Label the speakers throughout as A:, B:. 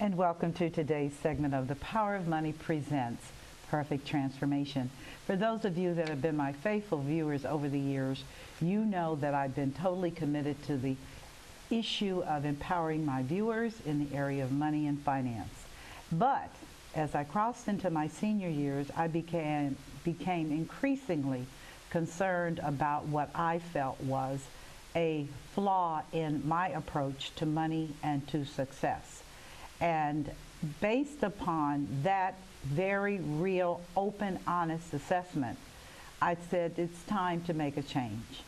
A: And welcome to today's segment of The Power of Money Presents Perfect Transformation. For those of you that have been my faithful viewers over the years, you know that I've been totally committed to the issue of empowering my viewers in the area of money and finance. But as I crossed into my senior years, I became increasingly concerned about what I felt was a flaw in my approach to money and to success. And based upon that very real, open, honest assessment, I said it's time to make a change.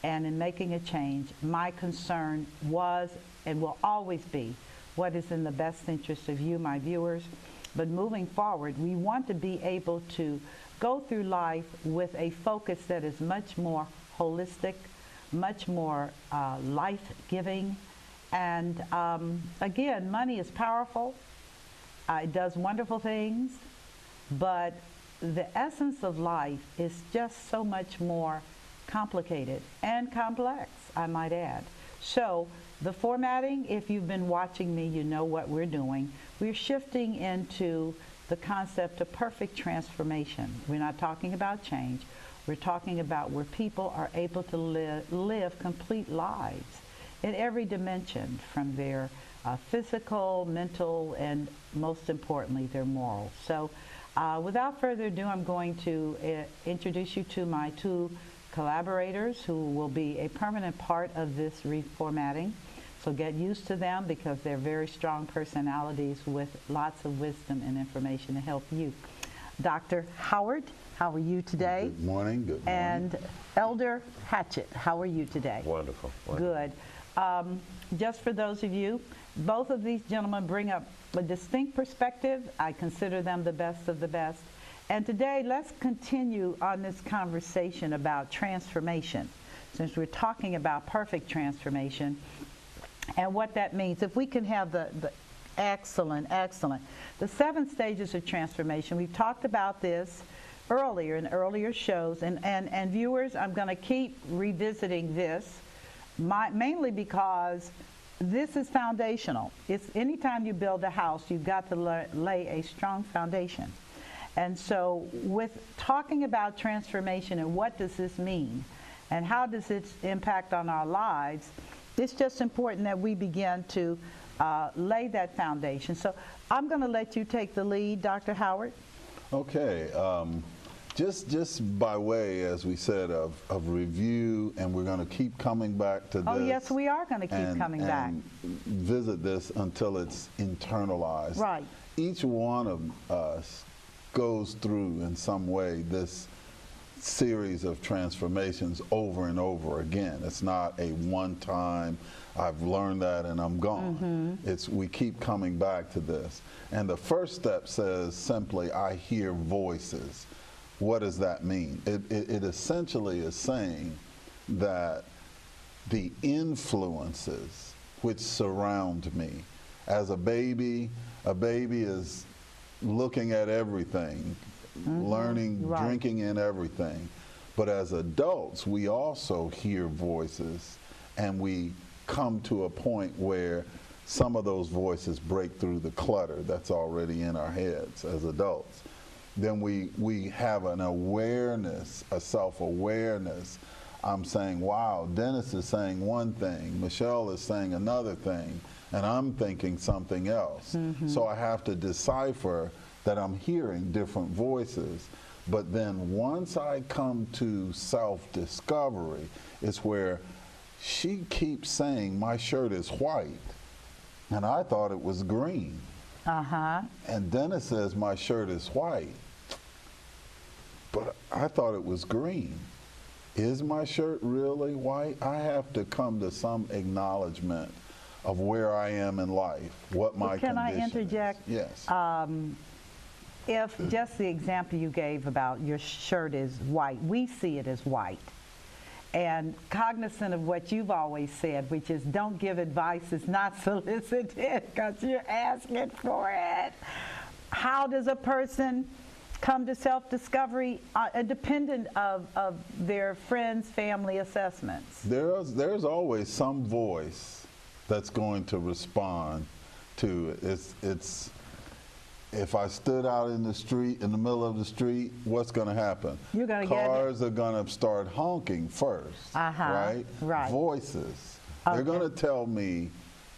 A: And in making a change, my concern was and will always be what is in the best interest of you, my viewers. But moving forward, we want to be able to go through life with a focus that is much more holistic, much more life-giving. And again, money is powerful. It does wonderful things. But the essence of life is just so much more complicated and complex, I might add. So the formatting, if you've been watching me, you know what we're doing. We're shifting into the concept of perfect transformation. We're not talking about change. We're talking about where people are able to live complete lives in every dimension, from their physical, mental, and most importantly, their moral. So without further ado, I'm going to introduce you to my two collaborators who will be a permanent part of this reformatting. So get used to them because they're very strong personalities with lots of wisdom and information to help you. Dr. Howard, how are you today?
B: Good morning. Good morning.
A: And Elder Hatchett, how are you today?
C: Wonderful. Wonderful.
A: Good. Just for those of you, both of these gentlemen bring up a distinct perspective. I consider them the best of the best. And today, let's continue on this conversation about transformation, since we're talking about perfect transformation and what that means. If we can have the excellent. The 7 stages of transformation. We've talked about this earlier in earlier shows. And viewers, I'm going to keep revisiting this, mainly because this is foundational. It's anytime you build a house, you've got to lay a strong foundation. And so with talking about transformation and what does this mean and how does it impact on our lives, it's just important that we begin to lay that foundation. So I'm going to let you take the lead, Dr. Howard.
B: Okay. Just by way, as we said, of review, and we're going to keep coming back to this.
A: Oh, yes, we are going to keep coming back.
B: Visit this until it's internalized.
A: Right.
B: Each one of us goes through, in some way, this series of transformations over and over again. It's not a one-time, I've learned that and I'm gone. We keep coming back to this. And the first step says simply, I hear voices. What does that mean? It essentially is saying that the influences which surround me, as a baby is looking at everything, learning,
A: right,
B: drinking in everything. But as adults, we also hear voices, and we come to a point where some of those voices break through the clutter that's already in our heads as adults. Then we have an awareness, a self-awareness. I'm saying, wow, Dennis is saying one thing, Michelle is saying another thing, and I'm thinking something else. So I have to decipher that I'm hearing different voices. But then once I come to self-discovery, it's where she keeps saying my shirt is white, and I thought it was green. And Dennis says my shirt is white, but I thought it was green. Is my shirt really white? I have to come to some acknowledgement of where I am in life, what my condition is.
A: Can I interject?
B: Yes.
A: If just the example you gave about your shirt is white, we see it as white. And cognizant of what you've always said, which is don't give advice that's not solicited because you're asking for it. How does a person come to self-discovery independent of their friends' family assessments?
B: There's always some voice that's going to respond to it. It's if I stood out in the street, in the middle of the street, what's going to happen?
A: You're gonna
B: Cars are going to start honking first, right?
A: Right.
B: Voices.
A: Okay.
B: They're going to tell me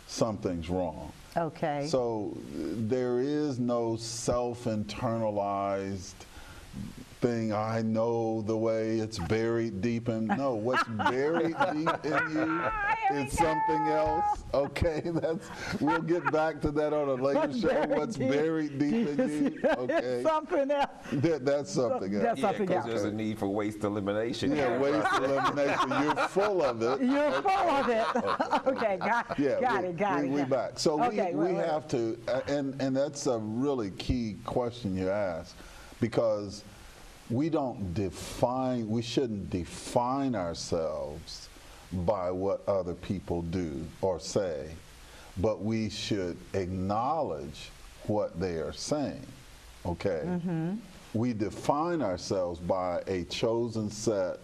B: something's wrong.
A: Okay.
B: So there is no self-internalized thing, I know the way, it's buried deep in. No, what's buried deep in you is something else. Okay, we'll get back to that on a later show. What's buried deep in you? Okay,
A: something else.
B: That's something else.
A: That's something else.
C: There's a need for waste elimination.
B: Yeah, waste elimination. You're full of it.
A: You're full of it. Okay, got it.
B: We're back. So we
A: wait.
B: have to, and that's a really key question you ask, because we shouldn't define ourselves by what other people do or say, but we should acknowledge what they are saying, okay? We define ourselves by a chosen set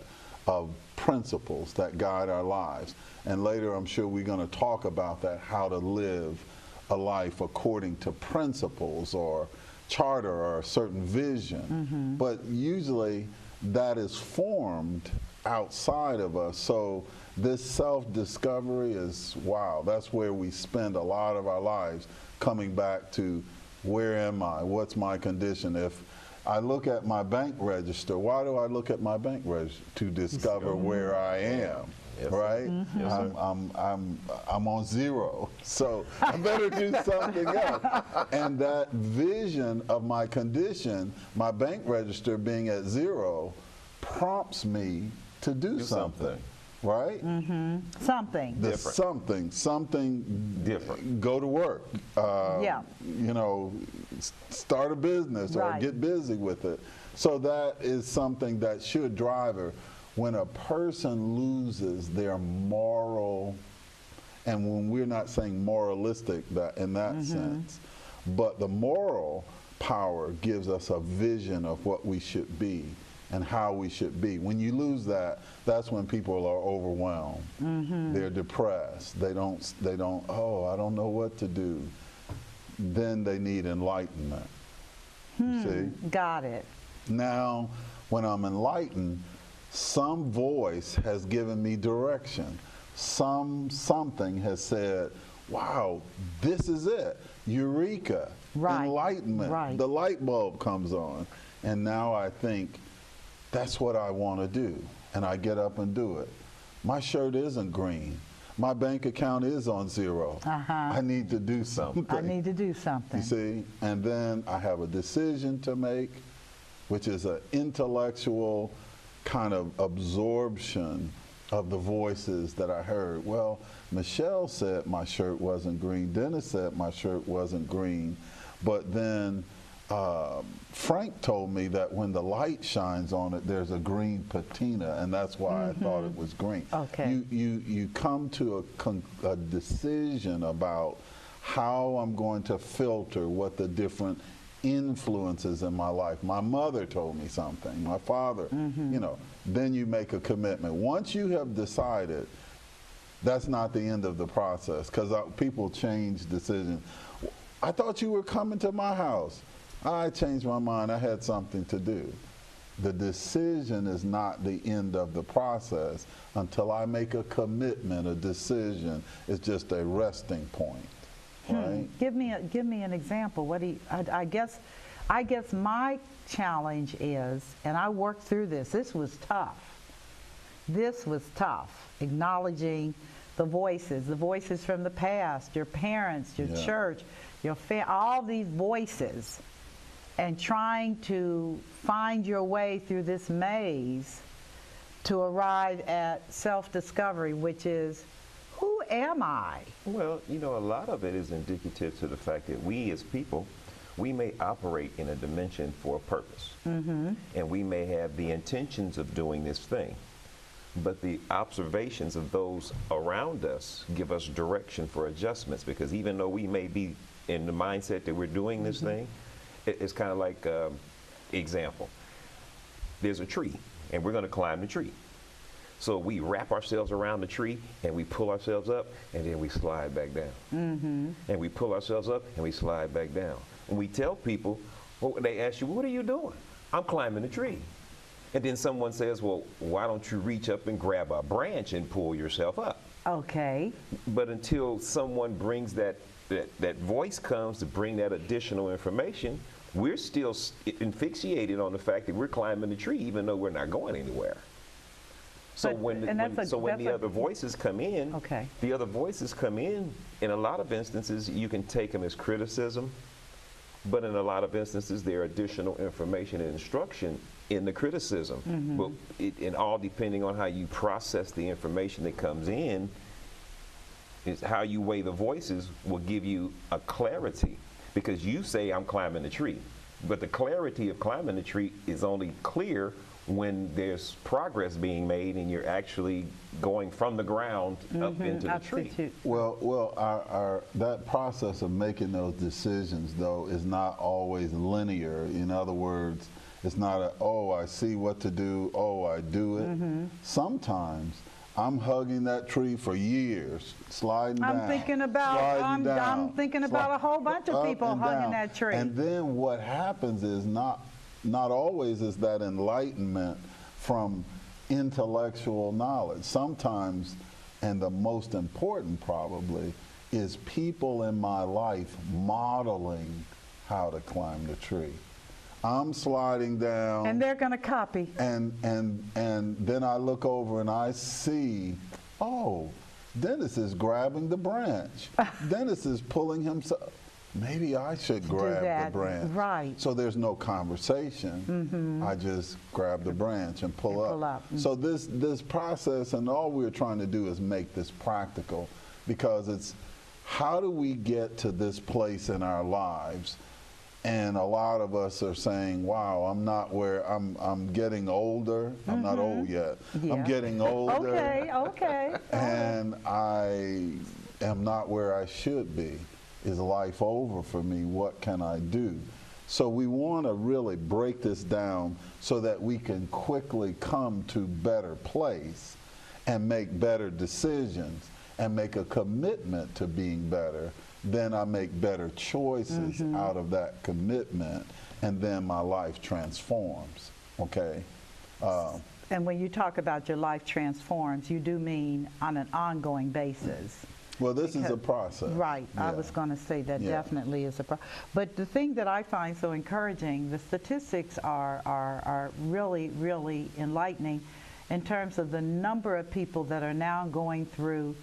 B: of principles that guide our lives. And later I'm sure we're going to talk about that, how to live a life according to principles or charter or a certain vision. But usually that is formed outside of us. So this self-discovery is, wow, that's where we spend a lot of our lives, coming back to where am I, what's my condition. If I look at my bank register, why do I look at my bank register? To discover where I am. Yes, right? Yes, I'm on zero, so I better do something else. And that vision of my condition, my bank register being at zero, prompts me to do something. Right?
A: Something.
B: Something different. Go to work. You know, start a business or get busy with it. So that is something that should drive her. When a person loses their moral, and when we're not saying moralistic in that sense, but the moral power gives us a vision of what we should be and how we should be. When you lose that, that's when people are overwhelmed. They're depressed. They don't, oh, I don't know what to do. Then they need enlightenment. You see?
A: Got it.
B: Now, when I'm enlightened, some voice has given me direction. Something has said, wow, this is it. Eureka, enlightenment. The light bulb comes on. And now I think, that's what I want to do. And I get up and do it. My shirt isn't green. My bank account is on zero. I need to do something.
A: I need to do something.
B: You see? And then I have a decision to make, which is an intellectual kind of absorption of the voices that I heard. Well, Michelle said my shirt wasn't green. Dennis said my shirt wasn't green. But then Frank told me that when the light shines on it, there's a green patina, and that's why I thought it was green.
A: Okay.
B: You come to a decision about how I'm going to filter what the different influences in my life. My mother told me something, my father, you know, then you make a commitment. Once you have decided, that's not the end of the process, because people change decisions. I thought you were coming to my house. I changed my mind. I had something to do. The decision is not the end of the process until I make a commitment. A decision is just a resting point. Right?
A: Give me an example. What do you, I guess my challenge is, and I worked through this. This was tough. Acknowledging the voices from the past, your parents, your church, your all these voices, and trying to find your way through this maze to arrive at self-discovery, which is, who am I?
C: Well, you know, a lot of it is indicative to the fact that we as people, we may operate in a dimension for a purpose. And we may have the intentions of doing this thing. But the observations of those around us give us direction for adjustments, because even though we may be in the mindset that we're doing this thing, it's kind of like, example, there's a tree and we're going to climb the tree. So we wrap ourselves around the tree and we pull ourselves up and then we slide back down. And we pull ourselves up and we slide back down. And we tell people, well, they ask you, what are you doing? I'm climbing the tree. And then someone says, well, why don't you reach up and grab a branch and pull yourself up?
A: Okay.
C: But until someone brings that voice comes to bring that additional information, we're still asphyxiated on the fact that we're climbing the tree even though we're not going anywhere. So when the other voices come in, the other voices come in a lot of instances, you can take them as criticism, but in a lot of instances, there are additional information and instruction in the criticism. But it all depending on how you process the information that comes in, is how you weigh the voices will give you a clarity. Because you say, I'm climbing the tree. But the clarity of climbing the tree is only clear when there's progress being made and you're actually going from the ground up into the tree.
B: Well, that process of making those decisions, though, is not always linear. In other words, it's not oh, I see what to do, oh, I do it. Sometimes I'm hugging that tree for years, sliding down.
A: I'm thinking about a whole bunch of people hugging that tree.
B: And then what happens is not always is that enlightenment from intellectual knowledge. Sometimes, and the most important probably, is people in my life modeling how to climb the tree. I'm sliding down.
A: And they're going to copy.
B: And then I look over and I see, oh, Dennis is grabbing the branch. Dennis is pulling himself. Maybe I should grab the branch.
A: Right.
B: So there's no conversation. I just grab the branch and pull up. So this process, and all we're trying to do is make this practical, because it's how do we get to this place in our lives? And a lot of us are saying, wow, I'm not where I'm getting older. I'm not old yet. I'm getting older.
A: Okay.
B: And I am not where I should be. Is life over for me? What can I do? So we want to really break this down so that we can quickly come to better place and make better decisions and make a commitment to being better. Then I make better choices out of that commitment, and then my life transforms, okay?
A: And when you talk about your life transforms, you do mean on an ongoing basis.
B: Well, this is a process.
A: Right. I was going to say that definitely is a process. But the thing that I find so encouraging, the statistics are really, really enlightening in terms of the number of people that are now going through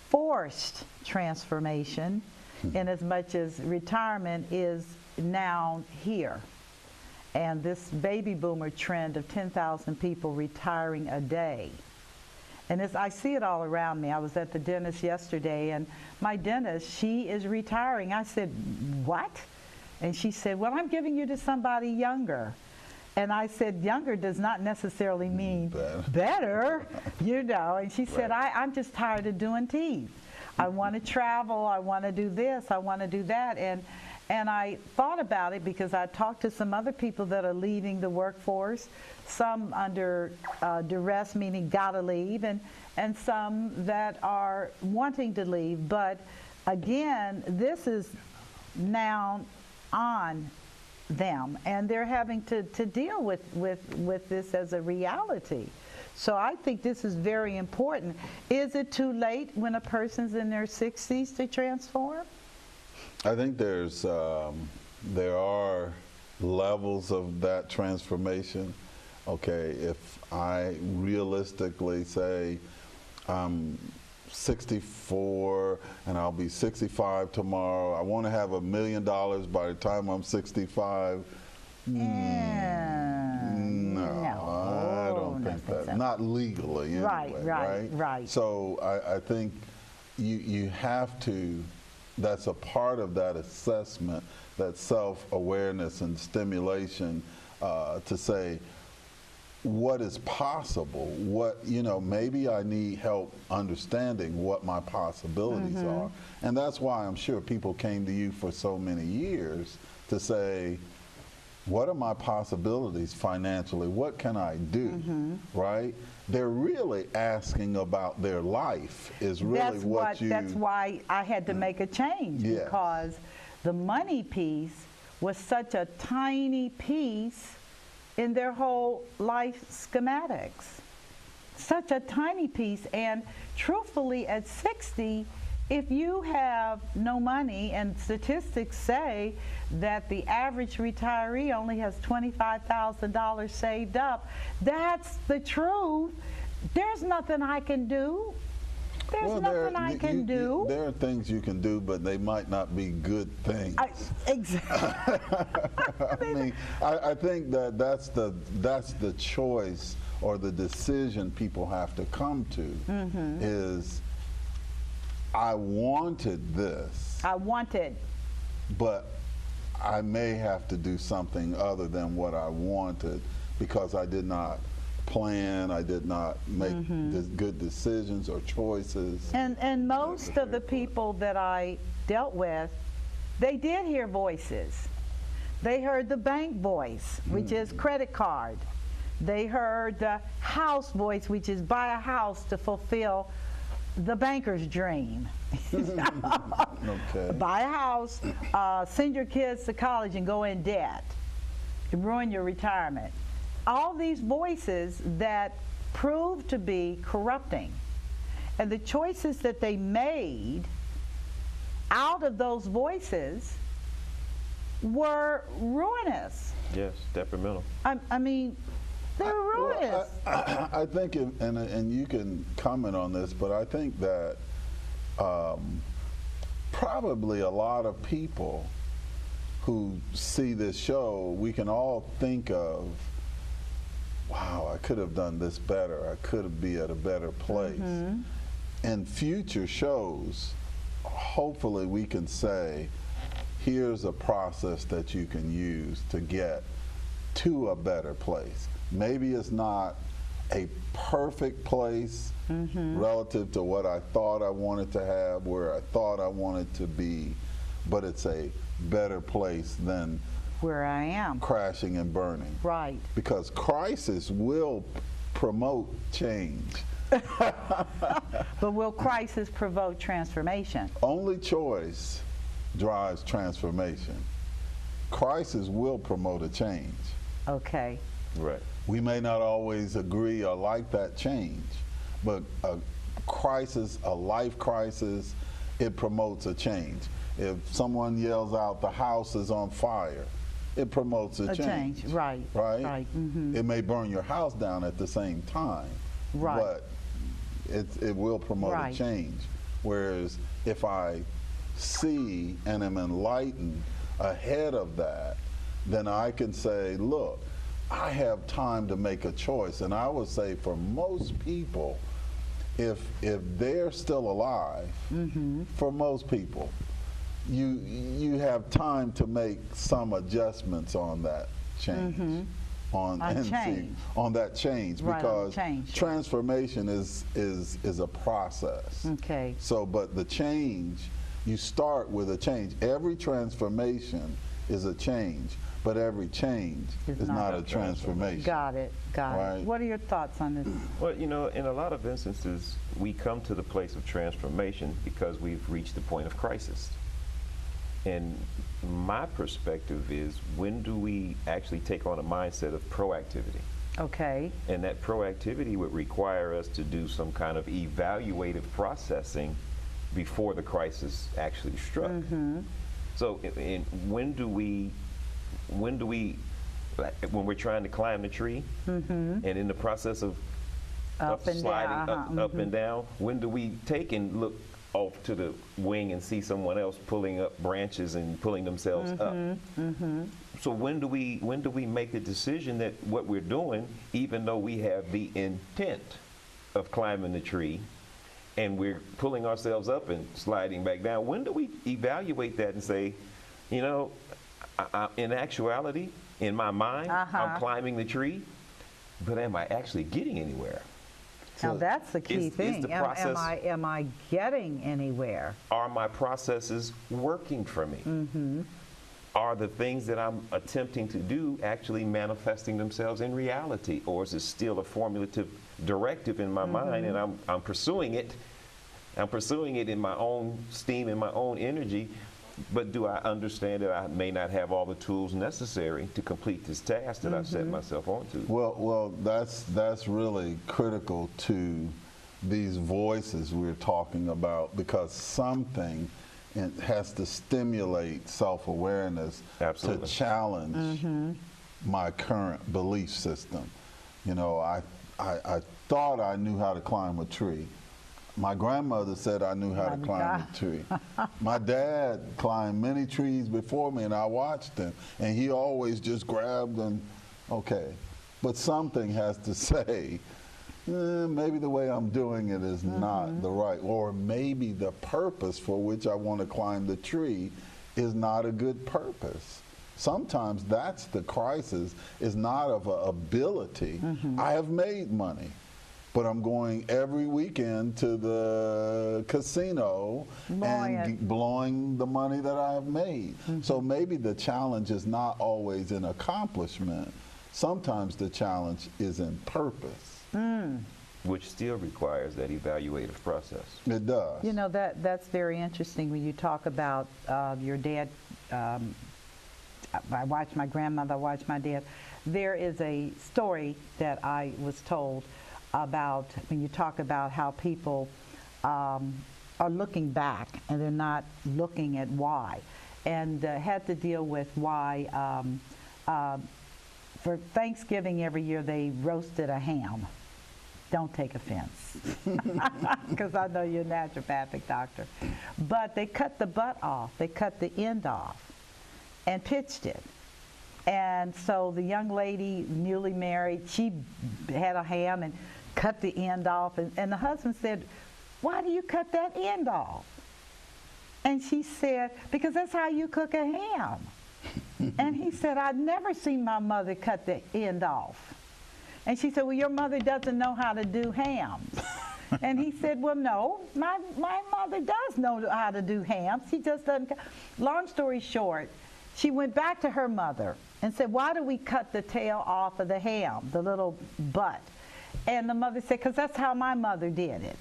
A: forced transformation, in as much as retirement is now here. And this baby boomer trend of 10,000 people retiring a day. And I see it all around me. I was at the dentist yesterday, and my dentist, she is retiring. I said, what? And she said, well, I'm giving you to somebody younger. And I said, younger does not necessarily mean better, you know. And she said, I'm just tired of doing teeth. I want to travel, I want to do this, I want to do that. And I thought about it because I talked to some other people that are leaving the workforce, some under duress, meaning gotta leave, and some that are wanting to leave. But again, this is now on them, and they're having to deal with this as a reality. So I think this is very important. Is it too late when a person's in their 60s to transform?
B: I think there are levels of that transformation. Okay, if I realistically say I'm 64 and I'll be 65 tomorrow, I want to have $1 million by the time I'm 65. No, I don't think that. So. Not legally, anyway,
A: right.
B: So I think you have to. That's a part of that assessment, that self-awareness and stimulation to say what is possible. What, maybe I need help understanding what my possibilities are, and that's why I'm sure people came to you for so many years to say, what are my possibilities financially? What can I do? Right? They're really asking about their life is really
A: That's why I had to make a change,
B: Yes.
A: because the money piece was such a tiny piece in their whole life schematics. Such a tiny piece. And truthfully, at 60, if you have no money, and statistics say that the average retiree only has $25,000 saved up, that's the truth. There's nothing I can do. There's nothing I can do.
B: There are things you can do, but they might not be good things.
A: Exactly.
B: I mean, I think that's the choice or the decision people have to come to is, I wanted this.
A: I wanted.
B: But I may have to do something other than what I wanted because I did not plan, I did not make good decisions or choices.
A: And most of the people that I dealt with, they did hear voices. They heard the bank voice, which is credit card. They heard the house voice, which is buy a house to fulfill the banker's dream.
B: Okay.
A: Buy a house, send your kids to college and go in debt, and ruin your retirement. All these voices that proved to be corrupting. And the choices that they made out of those voices were ruinous.
C: Yes, detrimental.
A: I mean, they were ruinous.
B: Well, I think, and you can comment on this, but I think that probably a lot of people who see this show, we can all think of, wow, I could have done this better. I could be at a better place. In future shows, hopefully we can say, here's a process that you can use to get to a better place. Maybe it's not a perfect place relative to what I thought I wanted to have, where I thought I wanted to be, but it's a better place than
A: where I am.
B: Crashing and burning.
A: Right.
B: Because crisis will promote change.
A: But will crisis provoke transformation?
B: Only choice drives transformation. Crisis will promote a change.
A: Okay.
C: Right.
B: We may not always agree or like that change, but a crisis, a life crisis, it promotes a change. If someone yells out, the house is on fire, it promotes a change.
A: Right.
B: Right?
A: Right.
B: It may burn your house down at the same time,
A: Right.
B: but it will promote
A: Right.
B: a change. Whereas if I see and am enlightened ahead of that, then I can say, look, I have time to make a choice. And I would say for most people, if they're still alive, for most people, you have time to make some adjustments on that change. On that change,
A: Right,
B: because
A: change.
B: transformation is a process.
A: Okay.
B: So, but the change, you start with a change. Every transformation is a change, but every change is not a transformation.
A: Got it. Got
B: Right.
A: it. What are your thoughts on this?
C: Well, you know, in a lot of instances, we come to the place of transformation because we've reached the point of crisis. And my perspective is, when do we actually take on a mindset of proactivity?
A: Okay.
C: And that proactivity would require us to do some kind of evaluative processing before the crisis actually struck. So when we're trying to climb the tree, and in the process of
A: Up and
C: sliding
A: down,
C: up and down, when do we take and look off to the wing and see someone else pulling up branches and pulling themselves up? So when do we make the decision that what we're doing, even though we have the intent of climbing the tree, and we're pulling ourselves up and sliding back down, when do we evaluate that and say, you know, in actuality, in my mind, I'm climbing the tree, but am I actually getting anywhere?
A: Now that's the key thing.
C: the process,
A: am I getting anywhere?
C: are my processes working for me? are the things that I'm attempting to do actually manifesting themselves in reality, or is it still a formulative directive in my mind, and I'm pursuing it? I'm pursuing it in my own steam, in my own energy, but do I understand that I may not have all the tools necessary to complete this task that I've set myself onto?
B: Well, that's really critical to these voices we're talking about, because something has to stimulate self-awareness to
C: Absolutely.
B: challenge my current belief system. You know, I thought I knew how to climb a tree. My grandmother said I knew how to climb a tree. My dad climbed many trees before me, and I watched him, and he always just grabbed and, okay. But something has to say, maybe the way I'm doing it is not the right, or maybe the purpose for which I want to climb the tree is not a good purpose. Sometimes that's the crisis, is not of ability. I have made money, but I'm going every weekend to the casino and blowing the money that I have made. So maybe the challenge is not always in accomplishment. Sometimes the challenge is in purpose.
C: Which still requires that evaluative process.
B: It does.
A: You know, that's very interesting when you talk about your dad. I watched my grandmother, I watched my dad. There is a story that I was told about when you talk about how people are looking back and they're not looking at why, and had to deal with why for Thanksgiving every year they roasted a ham. Don't take offense, because I know you're a naturopathic doctor. But they cut the butt off, they cut the end off and pitched it. And so the young lady, newly married, she had a ham and cut the end off. And the husband said, "Why do you cut that end off?" And she said, "Because that's how you cook a ham." And he said, "I'd never seen my mother cut the end off." And she said, "Well, your mother doesn't know how to do hams." And he said, "Well, no, my mother does know how to do hams. She just doesn't." Long story short, she went back to her mother and said, "Why do we cut the tail off of the ham, the little butt?" And the mother said, "Because that's how my mother did it."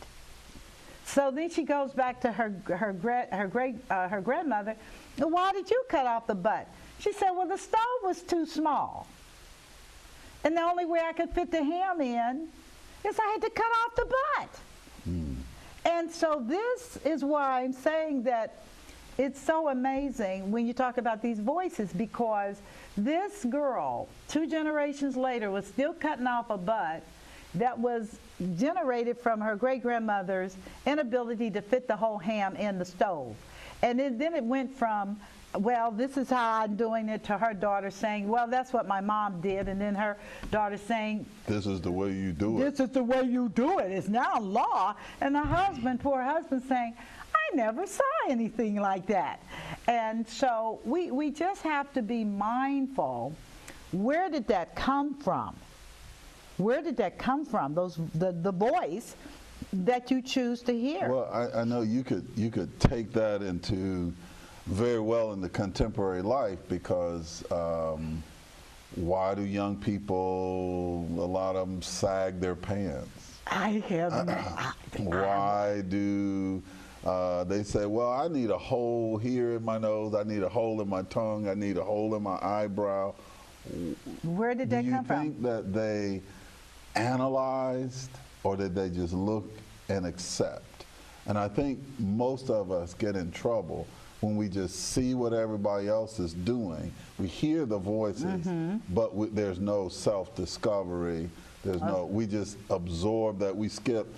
A: So then she goes back to her grandmother. "Well, why did you cut off the butt?" She said, "Well, the stove was too small. And the only way I could fit the ham in is I had to cut off the butt." And so this is why I'm saying that it's so amazing when you talk about these voices, because this girl, 2 generations later, was still cutting off a butt that was generated from her great-grandmother's inability to fit the whole ham in the stove. And then it went from, "Well, this is how I'm doing it," to her daughter saying, "Well, that's what my mom did," and then her daughter saying,
B: "This is the way you do it.
A: This is the way you do it. It's now law." And the husband, poor husband, saying, "I never saw anything like that." And so we just have to be mindful. Where did that come from? Where did that come from? The voice that you choose to hear.
B: Well, I know you could take that into very well in the contemporary life, because why do young people, a lot of them, sag their pants?
A: I have
B: Why do they say, "Well, I need a hole here in my nose, I need a hole in my tongue, I need a hole in my eyebrow"?
A: Where did that come from?
B: Do you think that they analyzed, or did they just look and accept? And I think most of us get in trouble when we just see what everybody else is doing. We hear the voices, but there's no self-discovery. We just absorb that. We skip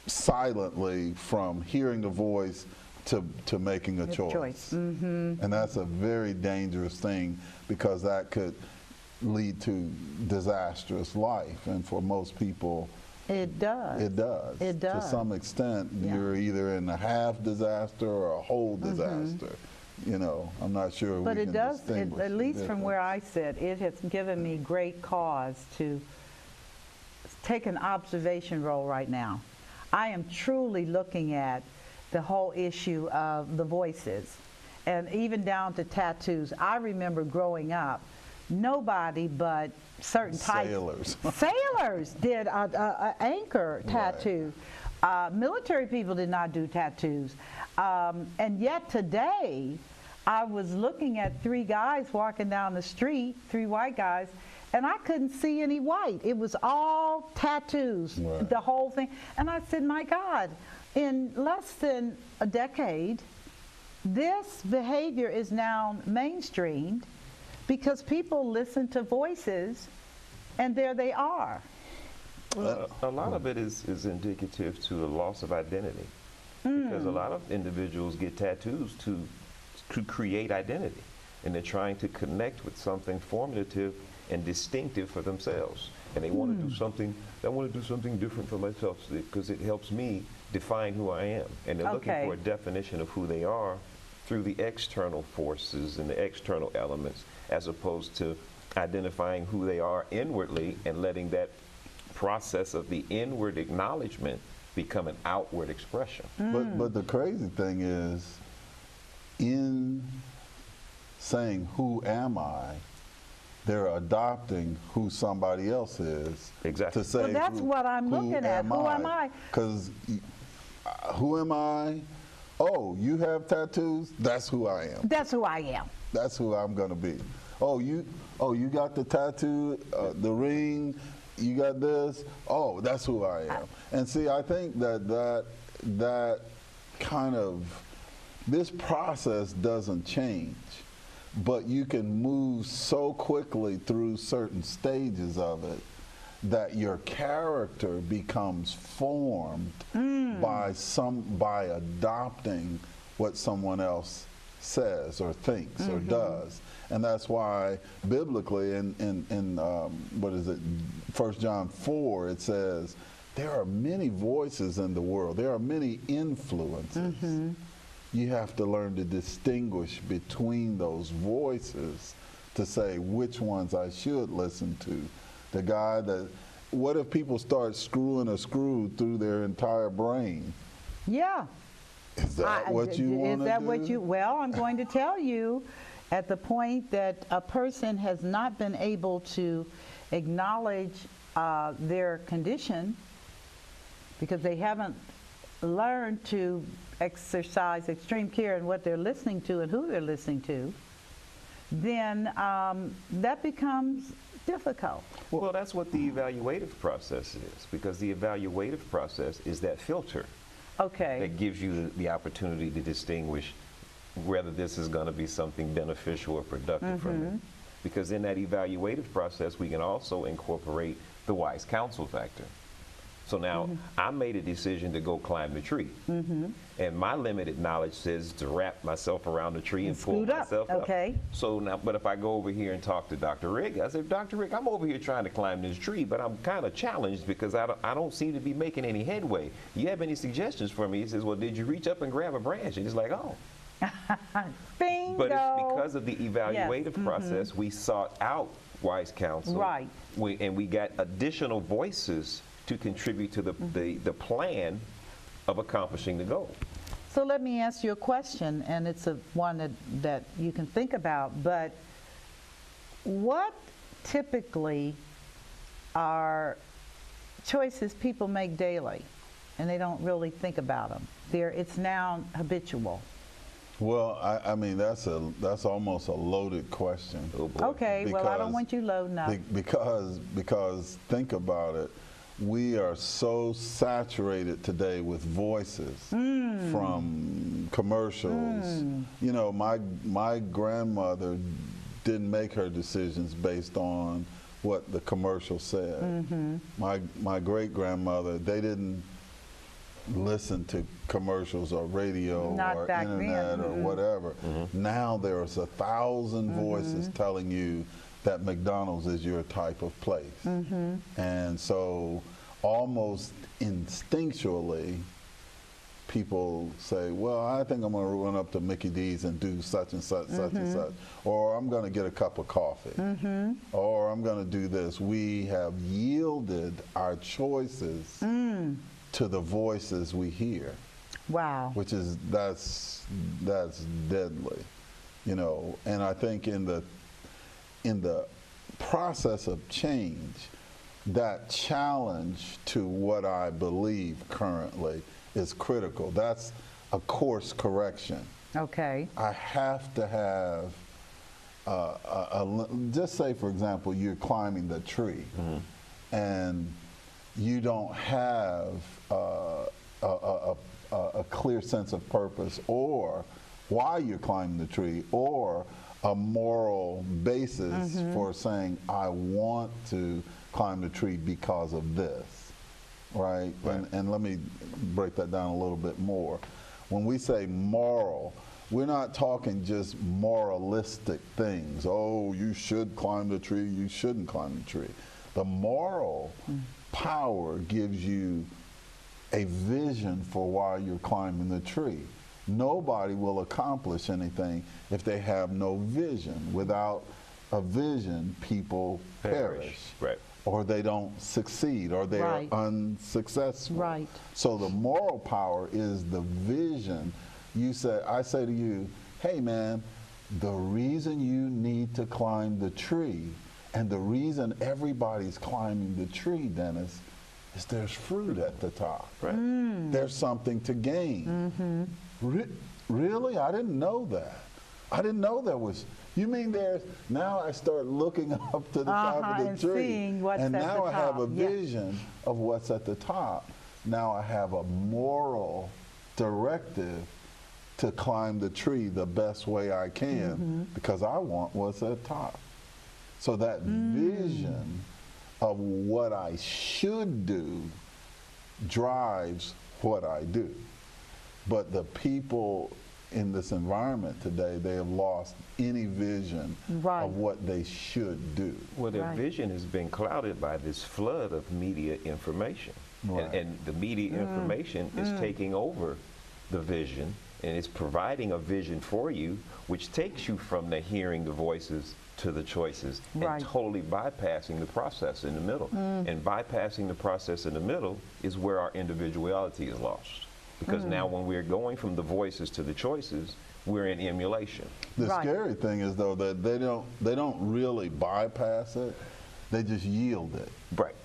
B: silently from hearing the voice to making a choice. And that's a very dangerous thing, because that could lead to disastrous life. And for most people,
A: it does.
B: It does.
A: It does.
B: To some extent, you're either in a half disaster or a whole disaster. You know, I'm not sure.
A: But
B: we
A: it
B: can
A: does,
B: distinguish
A: at least
B: the
A: from where I sit, it has given me great cause to take an observation role right now. I am truly looking at the whole issue of the voices and even down to tattoos. I remember growing up, nobody but certain types. Sailors did a anchor tattoo. Military people did not do tattoos. And yet today, I was looking at 3 guys walking down the street, 3 white guys, and I couldn't see any white. It was all tattoos, the whole thing. And I said, my God, in less than a decade, this behavior is now mainstreamed because people listen to voices, and there they are.
C: Well, a lot of it is indicative to a loss of identity, because a lot of individuals get tattoos to create identity, and they're trying to connect with something formative and distinctive for themselves, and they want to do something. I want to do something different for myself because it helps me define who I am, and they're looking for a definition of who they are through the external forces and the external elements, as opposed to identifying who they are inwardly and letting that process of the inward acknowledgement become an outward expression.
B: But the crazy thing is, in saying who am I, they're adopting who somebody else is.
C: Exactly.
B: To say,
A: well, that's what I'm looking at. Who am I?
B: Because who am I? Oh, you have tattoos? That's who I am.
A: That's who I am.
B: That's who I'm going to be. Oh, you got the tattoo, the ring, you got this? Oh, that's who I am. And see, I think that kind of, this process doesn't change, but you can move so quickly through certain stages of it that your character becomes formed by adopting what someone else says or thinks or does. And that's why biblically in what is it, 1 John 4, it says, there are many voices in the world. There are many influences. You have to learn to distinguish between those voices to say which ones I should listen to. The guy that, what if people start screwing a screw through their entire brain?
A: Yeah.
B: Is that what you want to do?
A: Is that what you, well, I'm going to tell you, at the point that a person has not been able to acknowledge their condition because they haven't learned to exercise extreme care in what they're listening to and who they're listening to, then that becomes difficult.
C: Well, that's what the evaluative process is, because the evaluative process is that filter that gives you the opportunity to distinguish whether this is going to be something beneficial or productive for me. Because in that evaluative process, we can also incorporate the wise counsel factor. So now I made a decision to go climb the tree. And my limited knowledge says to wrap myself around the tree and pull myself up. So now, but if I go over here and talk to Dr. Rick, I say, Dr. Rick, I'm over here trying to climb this tree, but I'm kind of challenged because I don't seem to be making any headway. Do you have any suggestions for me? He says, well, did you reach up and grab a branch? And he's like, oh.
A: Bingo.
C: But it's because of the evaluative process, we sought out wise counsel. And we got additional voices to contribute to the plan of accomplishing the goal.
A: So let me ask you a question, and it's one that you can think about, but what typically are choices people make daily and they don't really think about them? It's now habitual.
B: Well, I mean, that's almost a loaded question.
A: Okay, well, I don't want you loading up.
B: Because think about it. We are so saturated today with voices from commercials. You know, my grandmother didn't make her decisions based on what the commercial said. My great-grandmother, they didn't listen to commercials or radio or internet or whatever. Now there's 1,000 voices telling you that McDonald's is your type of place. And so almost instinctually, people say, well, I think I'm going to run up to Mickey D's and do such and such, such and such. Or I'm going to get a cup of coffee. Or I'm going to do this. We have yielded our choices to the voices we hear.
A: Wow.
B: which is that's deadly, you know. And I think in the process of change, that challenge to what I believe currently is critical. That's a course correction.
A: Okay.
B: I have to have just say, for example, you're climbing the tree, and you don't have a clear sense of purpose, or why you're climbing the tree, or a moral basis for saying, I want to climb the tree because of this, right? And let me break that down a little bit more. When we say moral, we're not talking just moralistic things. Oh, you should climb the tree, you shouldn't climb the tree. The moral power gives you a vision for why you're climbing the tree. Nobody will accomplish anything if they have no vision. Without a vision, people perish.
C: Right.
B: Or they don't succeed, or they are unsuccessful.
A: Right.
B: So the moral power is the vision. I say to you, hey man, the reason you need to climb the tree, and the reason everybody's climbing the tree, Dennis, is there's fruit at the top.
C: Right.
B: There's something to gain. Really? I didn't know that. I didn't know there was. You mean there's, now I start looking up to the top of the
A: and
B: tree,
A: seeing what's
B: and
A: at
B: now
A: the
B: I have a
A: top. Yeah.
B: vision of what's at the top. Now I have a moral directive to climb the tree the best way I can, because I want what's at top. So that vision of what I should do drives what I do. But the people in this environment today, they have lost any vision of what they should do.
C: Well, their vision has been clouded by this flood of media information. And the media information is taking over the vision, and it's providing a vision for you, which takes you from the hearing the voices to the choices, and totally bypassing the process in the middle. And bypassing the process in the middle is where our individuality is lost. Because now when we're going from the voices to the choices, we're in emulation.
B: The scary thing is, though, that they don't really bypass it, they just yield it.
C: Right.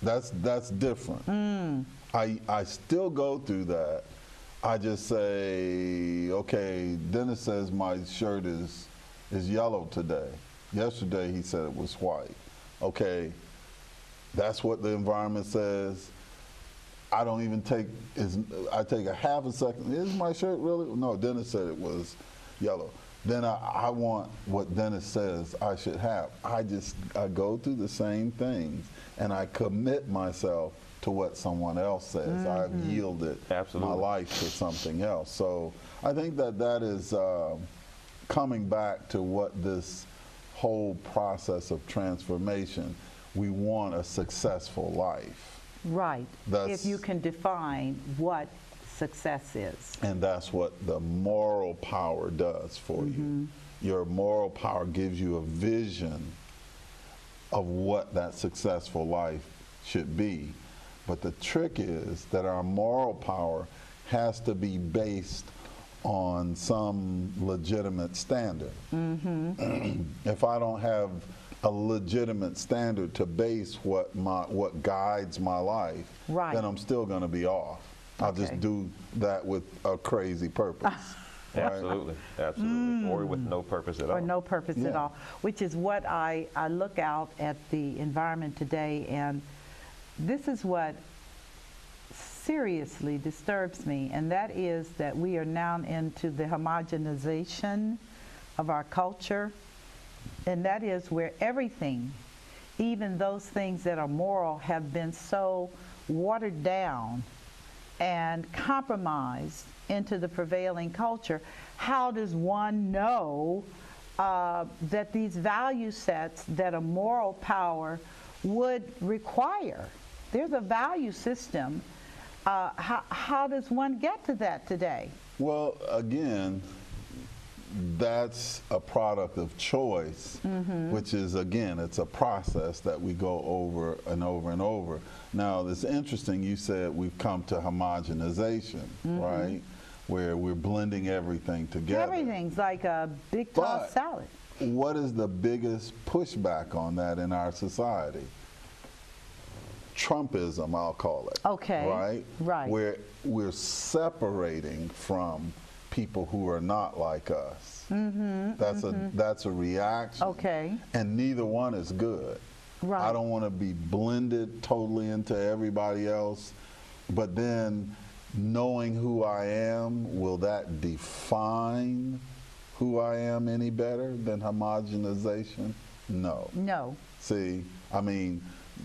B: That's different. I still go through that. I just say, okay, Dennis says my shirt is yellow today. Yesterday he said it was white. Okay, that's what the environment says. I don't even I take a half a second. Is my shirt really? No, Dennis said it was yellow. Then I want what Dennis says I should have. I go through the same things, and I commit myself to what someone else says. I've yielded my life to something else. So I think that is coming back to what this whole process of transformation. We want a successful life.
A: Right. If you can define what success is.
B: And that's what the moral power does for you. Your moral power gives you a vision of what that successful life should be. But the trick is that our moral power has to be based on some legitimate standard. If I don't have a legitimate standard to base what guides my life, then I'm still going to be off. I'll just do that with a crazy purpose.
C: Absolutely, absolutely. Or with no purpose at all.
A: Or no purpose at all, which is what I look out at the environment today, and this is what seriously disturbs me, and that is that we are now into the homogenization of our culture, and that is where everything, even those things that are moral, have been so watered down and compromised into the prevailing culture. How does one know that these value sets that a moral power would require? There's a value system. How does one get to that today?
B: Well, again, that's a product of choice, which is, again, it's a process that we go over and over and over. Now, it's interesting, you said we've come to homogenization, right? Where we're blending everything together.
A: Everything's like a big tossed salad.
B: What is the biggest pushback on that in our society? Trumpism, I'll call it.
A: Okay.
B: Right?
A: Right.
B: Where we're separating from people who are not like us. That's a reaction.
A: Okay.
B: And neither one is good.
A: Right.
B: I don't want to be blended totally into everybody else, but then knowing who I am, will that define who I am any better than homogenization? No.
A: No.
B: See, I mean,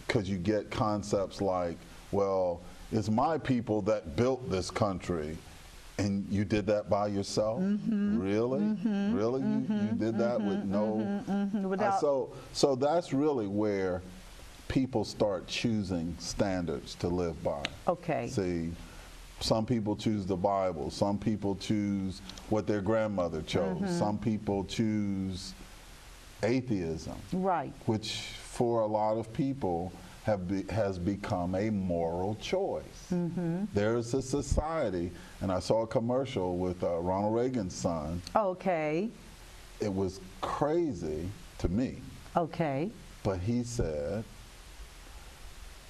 B: because you get concepts like, well, it's my people that built this country, and you did that by yourself? Really? Really? You did that with no...
A: Without...
B: So that's really where people start choosing standards to live by.
A: Okay.
B: See, some people choose the Bible. Some people choose what their grandmother chose. Some people choose atheism.
A: Right.
B: Which for a lot of people has become a moral choice. There's a society, and I saw a commercial with Ronald Reagan's son.
A: Okay.
B: It was crazy to me.
A: Okay.
B: But he said,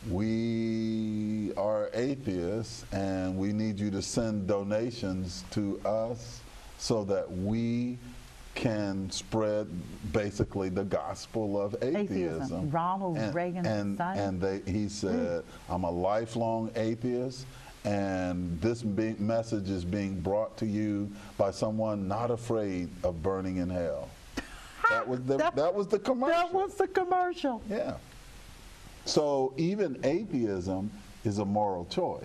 B: we are atheists and we need you to send donations to us so that we can spread basically the gospel of atheism.
A: Ronald Reagan's son?
B: And he said, I'm a lifelong atheist, and this message is being brought to you by someone not afraid of burning in hell. That was the commercial.
A: That was the commercial.
B: Yeah. So even atheism is a moral choice.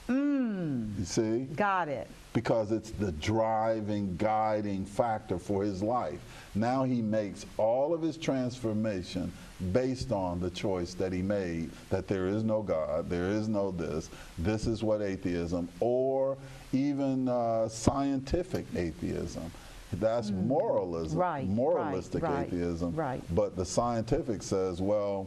B: You see?
A: Got it.
B: Because it's the driving, guiding factor for his life. Now he makes all of his transformation based on the choice that he made, that there is no God, there is no this is what atheism, or even scientific atheism. That's moralism, moralistic atheism.
A: Right.
B: But the scientific says, well,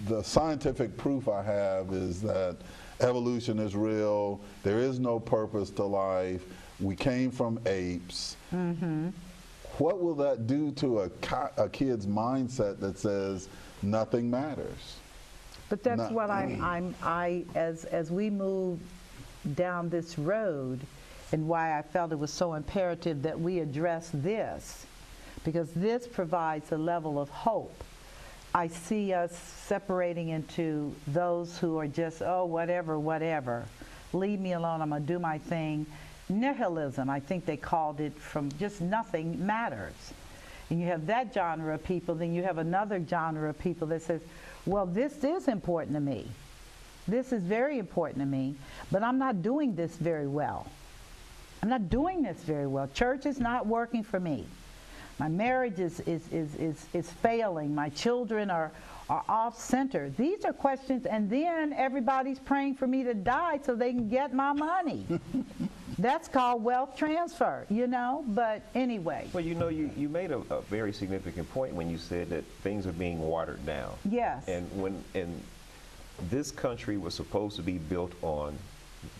B: the scientific proof I have is that evolution is real, there is no purpose to life, we came from apes. What will that do to a kid's mindset that says nothing matters?
A: But that's what as we move down this road, and why I felt it was so imperative that we address this, because this provides a level of hope. I see us separating into those who are just, oh, whatever, leave me alone, I'm gonna do my thing. Nihilism, I think they called it, from just nothing matters. And you have that genre of people, then you have another genre of people that says, well, this is important to me. This is very important to me, but I'm not doing this very well. I'm not doing this very well. Church is not working for me. My marriage is failing. My children are off center. These are questions, and then everybody's praying for me to die so they can get my money. That's called wealth transfer, you know? But anyway.
C: Well, you know, you made a very significant point when you said that things are being watered down.
A: Yes.
C: And this country was supposed to be built on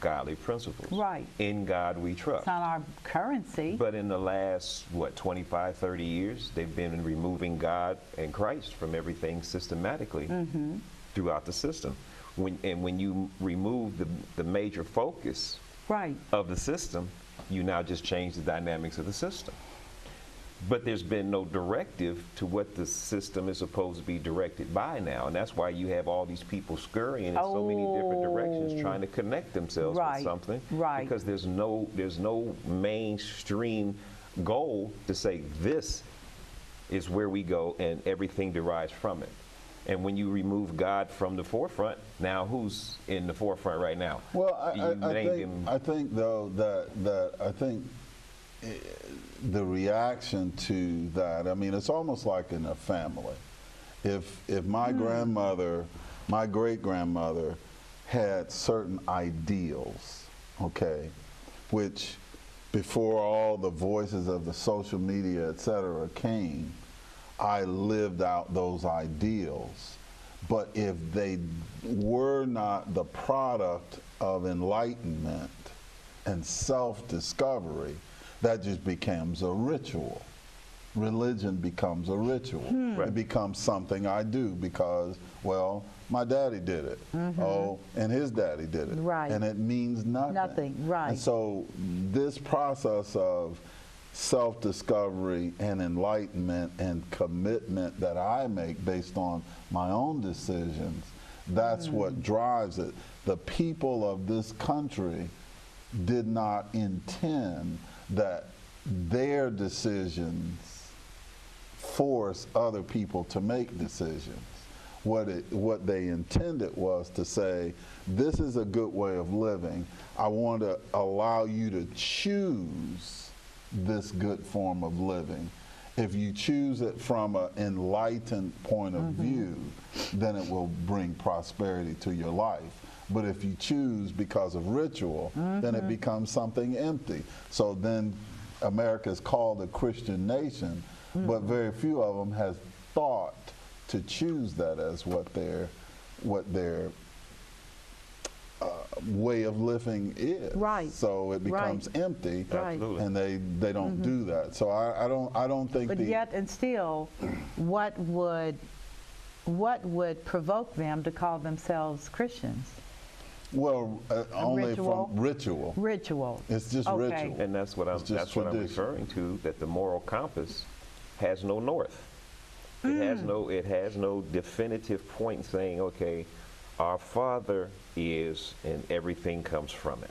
C: godly principles.
A: Right.
C: In God we trust.
A: It's not our currency.
C: But in the last, 25, 30 years, they've been removing God and Christ from everything systematically throughout the system. When you remove the major focus of the system, you now just change the dynamics of the system. But there's been no directive to what the system is supposed to be directed by now, and that's why you have all these people scurrying in so many different directions trying to connect themselves with something. Because there's no mainstream goal to say this is where we go and everything derives from it. And when you remove God from the forefront, now who's in the forefront right now?
B: Well, I think though that the reaction to that, I mean, it's almost like in a family. If my grandmother, my great-grandmother had certain ideals, okay, which before all the voices of the social media, et cetera, came, I lived out those ideals. But if they were not the product of enlightenment and self-discovery, that just becomes a ritual. Religion becomes a ritual.
C: Right.
B: It becomes something I do because, well, my daddy did it. Oh, and his daddy did it.
A: Right.
B: And it means nothing.
A: Nothing, right.
B: And so this process of self-discovery and enlightenment and commitment that I make based on my own decisions, that's what drives it. The people of this country did not intend that their decisions force other people to make decisions. What they intended was to say, this is a good way of living. I want to allow you to choose this good form of living. If you choose it from an enlightened point of view, then it will bring prosperity to your life. But if you choose because of ritual, then it becomes something empty. So then America is called a Christian nation, but very few of them has thought to choose that as what their way of living is.
A: Right.
B: So it becomes empty,
A: Right.
B: and they don't do that. So I don't think.
A: But yet and still, what would provoke them to call themselves Christians?
B: Well, only
A: ritual?
B: from ritual.
A: Ritual.
B: It's just
A: Okay.
B: ritual.
C: And that's what I'm
B: It's just
C: what I'm
B: tradition.
C: referring to, that the moral compass has no north. It has no definitive point saying, okay, our Father is, and everything comes from it.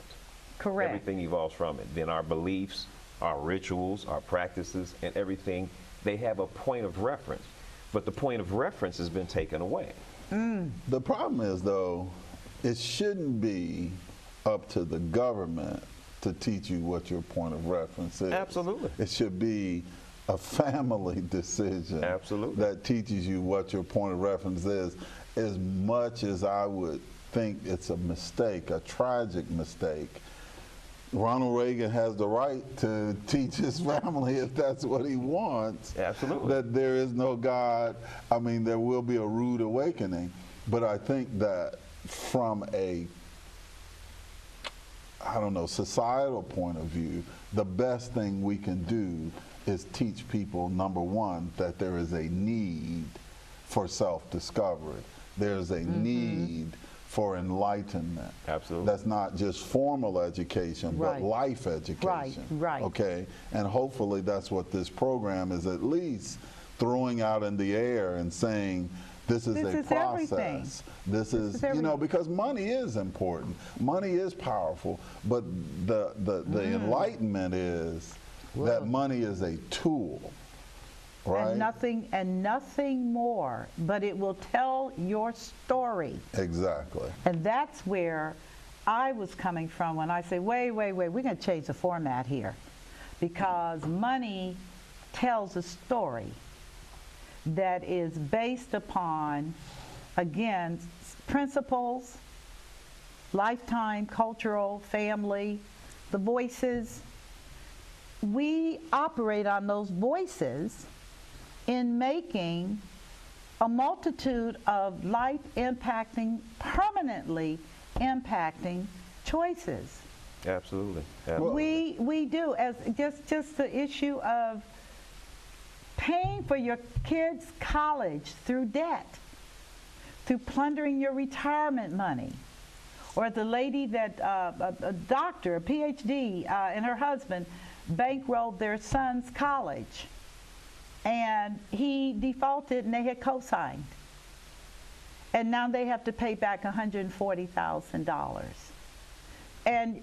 A: Correct.
C: Everything evolves from it. Then our beliefs, our rituals, our practices, and everything, they have a point of reference. But the point of reference has been taken away.
B: The problem is, though, it shouldn't be up to the government to teach you what your point of reference is.
C: Absolutely.
B: It should be a family decision.
C: Absolutely.
B: That teaches you what your point of reference is. As much as I would think it's a mistake, a tragic mistake, Ronald Reagan has the right to teach his family, if that's what he wants,
C: Absolutely.
B: that there is no God. I mean, there will be a rude awakening. But I think that from a, I don't know, societal point of view, the best thing we can do is teach people, number one, that there is a need for self-discovery. There's a need for enlightenment.
C: Absolutely.
B: That's not just formal education,
A: Right.
B: but life education.
A: Right.
B: Okay? And hopefully that's what this program is at least throwing out in the air and saying, this is
A: This
B: a
A: is
B: process.
A: everything.
B: This is, you know, because money is important. Money is powerful, but the enlightenment is that money is a tool, right?
A: And nothing more, but it will tell your story.
B: Exactly.
A: And that's where I was coming from when I say, wait, we're going to change the format here. Because money tells a story that is based upon, again, principles, lifetime, cultural, family, the voices. We operate on those voices in making a multitude of life-impacting, permanently impacting choices.
C: Absolutely.
A: We do, as just the issue of paying for your kids' college through debt, through plundering your retirement money, or the lady that a doctor, a PhD, and her husband bankrolled their son's college, and he defaulted, and they had co-signed, and now they have to pay back $140,000, and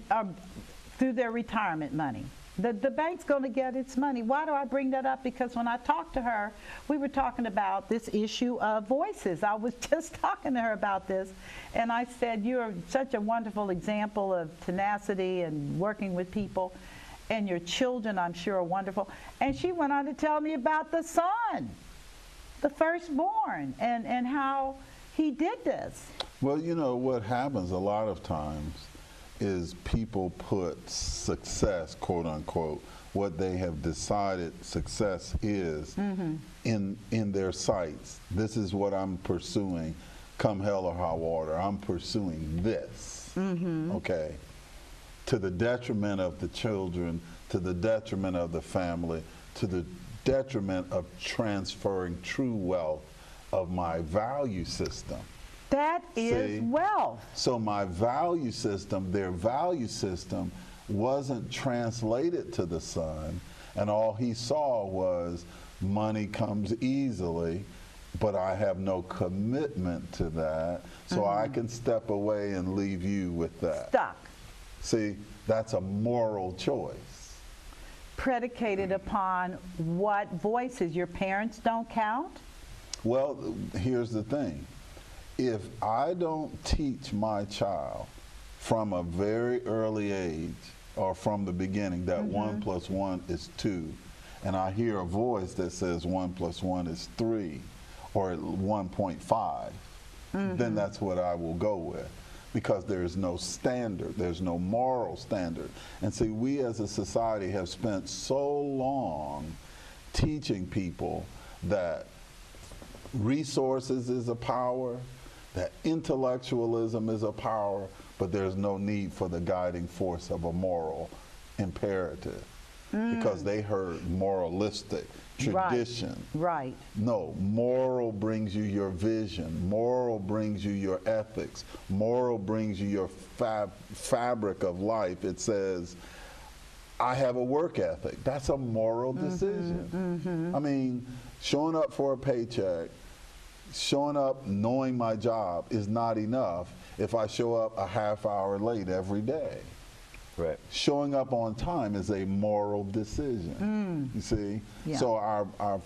A: through their retirement money. The bank's going to get its money. Why do I bring that up? Because when I talked to her, we were talking about this issue of voices. I was just talking to her about this, and I said, you're such a wonderful example of tenacity and working with people, and your children, I'm sure, are wonderful. And she went on to tell me about the son, the firstborn, and how he did this.
B: Well, you know, what happens a lot of times is people put success, quote unquote, what they have decided success is in their sights. This is what I'm pursuing, come hell or high water. I'm pursuing this, okay? To the detriment of the children, to the detriment of the family, to the detriment of transferring true wealth of my value system.
A: That is wealth.
B: So my value system, their value system, wasn't translated to the son, and all he saw was money comes easily, but I have no commitment to that, so I can step away and leave you with that.
A: Stuck.
B: See, that's a moral choice.
A: Predicated upon what voices? Your parents don't count?
B: Well, here's the thing. If I don't teach my child from a very early age or from the beginning that 1 + 1 is 2, and I hear a voice that says 1 + 1 is 3 or 1.5, then that's what I will go with, because there's no standard, there's no moral standard. And see, we as a society have spent so long teaching people that resources is a power, that intellectualism is a power, but there's no need for the guiding force of a moral imperative, because they heard moralistic tradition.
A: Right.
B: No, moral brings you your vision. Moral brings you your ethics. Moral brings you your fabric of life. It says, I have a work ethic. That's a moral decision. I mean, showing up for a paycheck, showing up knowing my job is not enough if I show up a half hour late every day.
C: Right.
B: Showing up on time is a moral decision. You see?
A: Yeah.
B: So our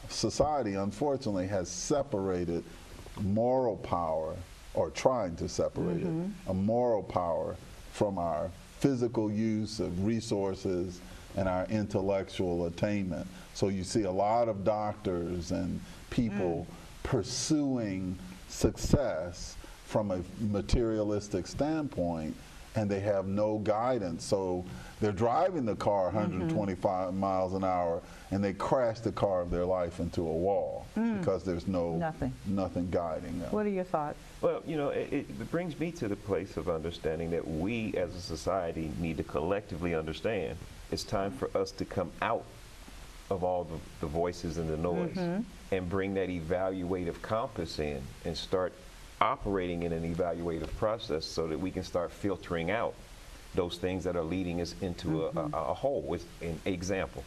B: society, unfortunately, has separated moral power, or trying to separate it, a moral power from our physical use of resources and our intellectual attainment. So you see a lot of doctors and people pursuing success from a materialistic standpoint, and they have no guidance. So they're driving the car 125 miles an hour, and they crash the car of their life into a wall because there's nothing guiding them.
A: What are your thoughts?
C: Well, you know, it brings me to the place of understanding that we as a society need to collectively understand it's time for us to come out of all the voices and the noise and bring that evaluative compass in and start operating in an evaluative process so that we can start filtering out those things that are leading us into a hole. With an example,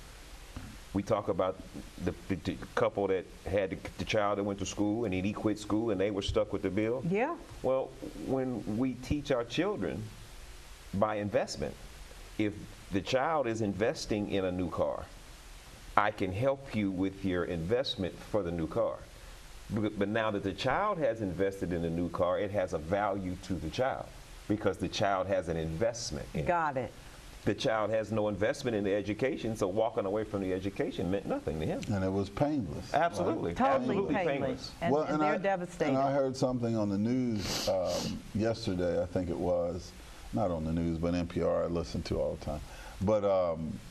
C: we talk about the couple that had the child that went to school, and he quit school and they were stuck with the bill.
A: Yeah.
C: Well, when we teach our children by investment, if the child is investing in a new car, I can help you with your investment for the new car. But now that the child has invested in a new car, it has a value to the child because the child has an investment in it.
A: Got it.
C: The child has no investment in the education, so walking away from the education meant nothing to him.
B: And it was painless.
C: Absolutely.
B: Right?
A: Totally
C: Absolutely
A: painless. And,
B: Well,
A: and they're devastated.
B: And I heard something on the news yesterday, I think it was, not on the news, but NPR I listen to all the time. But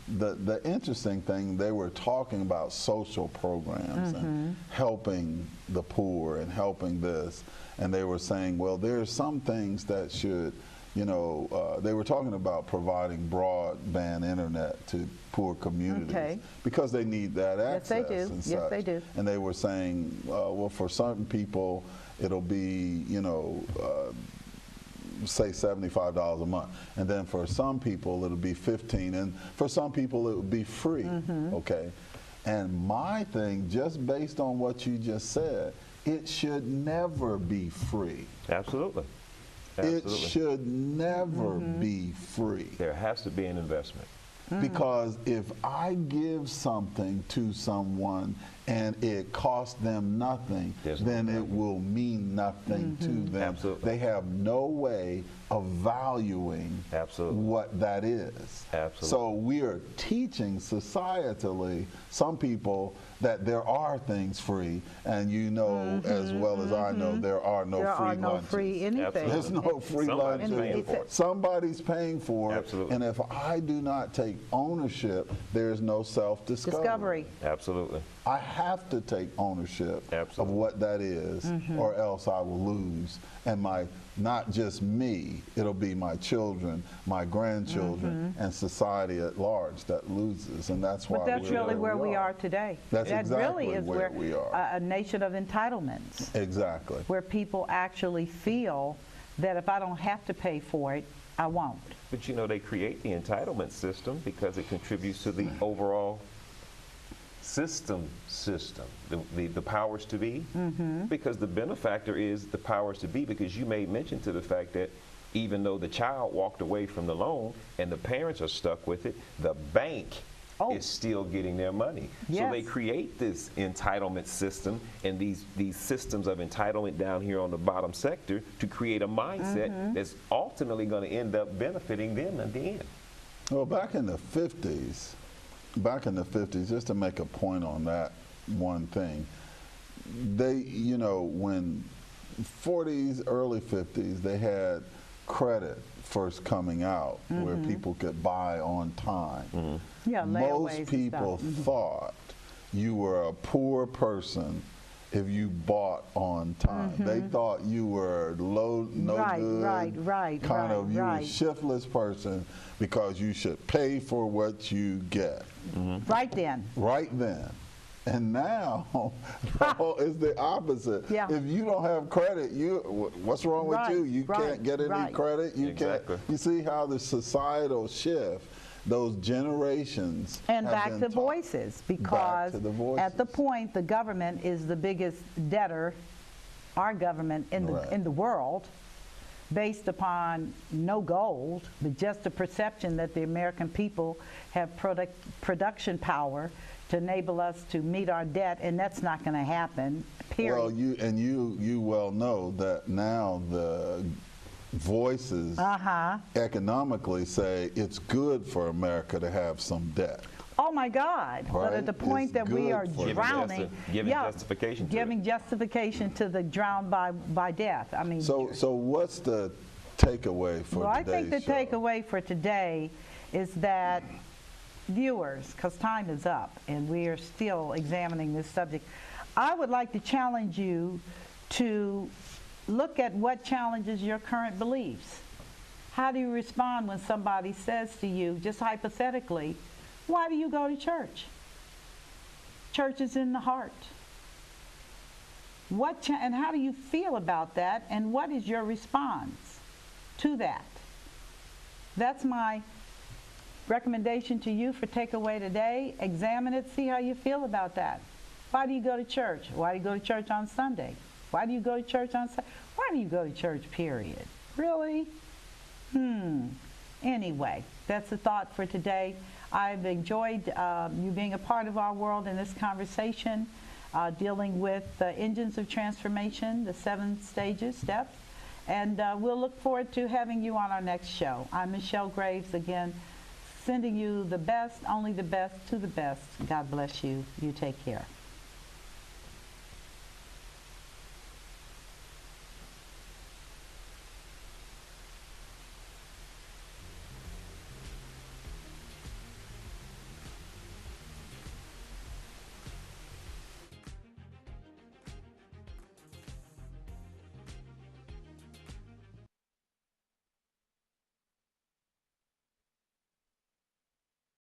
B: the interesting thing, they were talking about social programs and helping the poor and helping this. And they were saying, well, there's some things that should, you know, they were talking about providing broadband internet to poor communities because they need that access.
A: Yes, they do.
B: And
A: Yes,
B: such.
A: they do.
B: And they were saying, well, for certain people, it'll be, you know, say $75 a month, and then for some people it'll be $15, and for some people it would be free. Okay, and my thing, just based on what you just said, it should never be free.
C: Absolutely.
B: It should never be free.
C: There has to be an investment.
B: Because if I give something to someone and it costs them nothing, then it will mean nothing to them.
C: Absolutely.
B: They have no way of valuing what that is.
C: Absolutely.
B: So we are teaching societally some people that there are things free, and you know as well as I know there are no
A: there
B: free
A: are no
B: lunches.
A: free anything.
C: Absolutely.
B: There's no free
C: Somebody's
B: lunches.
C: paying for it.
B: Somebody's paying for it.
C: Absolutely.
B: And if I do not take ownership, there's no self-discovery.
C: Absolutely.
B: I have to take ownership of
C: Absolutely.
B: what that is, or else I will lose. And not just me, it'll be my children, my grandchildren, and society at large that loses. And that's why
A: But that's
B: we're
A: really where we are today.
B: That's
A: that
B: exactly
A: really is
B: where we are.
A: A nation of entitlements,
B: Exactly.
A: where people actually feel that if I don't have to pay for it, I won't.
C: But you know, they create the entitlement system because it contributes to the overall system, the powers to be, because the benefactor is the powers to be, because you made mention to the fact that even though the child walked away from the loan and the parents are stuck with it, the bank is still getting their money.
A: Yes.
C: So they create this entitlement system and these systems of entitlement down here on the bottom sector to create a mindset that's ultimately going to end up benefiting them at the end.
B: Well, back in the 50s, just to make a point on that one thing, they, you know, when 40s, early 50s, they had credit first coming out where people could buy on time.
A: Yeah, layaways
B: Most
A: and
B: people
A: stuff.
B: thought you were a poor person if you bought on time. They thought you were no good, kind of you were a shiftless person because you should pay for what you get.
A: Right then.
B: Right then. And now it's the opposite.
A: Yeah.
B: If you don't have credit, what's wrong with you? You can't get any credit. You
C: Exactly.
B: can't. You see how the societal shift, those generations.
A: And
B: have
A: back
B: been
A: to
B: taught.
A: voices, because
B: Back to the
A: at the
B: voices.
A: point the government is the biggest debtor, our government in the world, based upon no gold, but just the perception that the American people have production power to enable us to meet our debt, and that's not going to happen, period.
B: Well, you well know that now the voices economically say it's good for America to have some debt.
A: Oh my God!
B: Right?
A: But at the point
B: It's
A: that we
B: good
A: are
B: for them.
A: drowning,
C: Giving justification to
A: giving justification to the drowned by death. I mean,
B: So what's the takeaway for
A: well, I
B: today's
A: think the
B: show?
A: takeaway for today is that viewers, because time is up and we are still examining this subject, I would like to challenge you to look at what challenges your current beliefs. How do you respond when somebody says to you, just hypothetically, why do you go to church? Church is in the heart. And how do you feel about that, and what is your response to that? That's my recommendation to you for takeaway today. Examine it, see how you feel about that. Why do you go to church? Why do you go to church on Sunday? Why do you go to church on Sunday? Why do you go to church, period? Really? Anyway, that's the thought for today. I've enjoyed you being a part of our world in this conversation, dealing with the engines of transformation, the 7 steps, and we'll look forward to having you on our next show. I'm Michelle Graves, again, sending you the best, only the best, to the best. God bless you. You take care.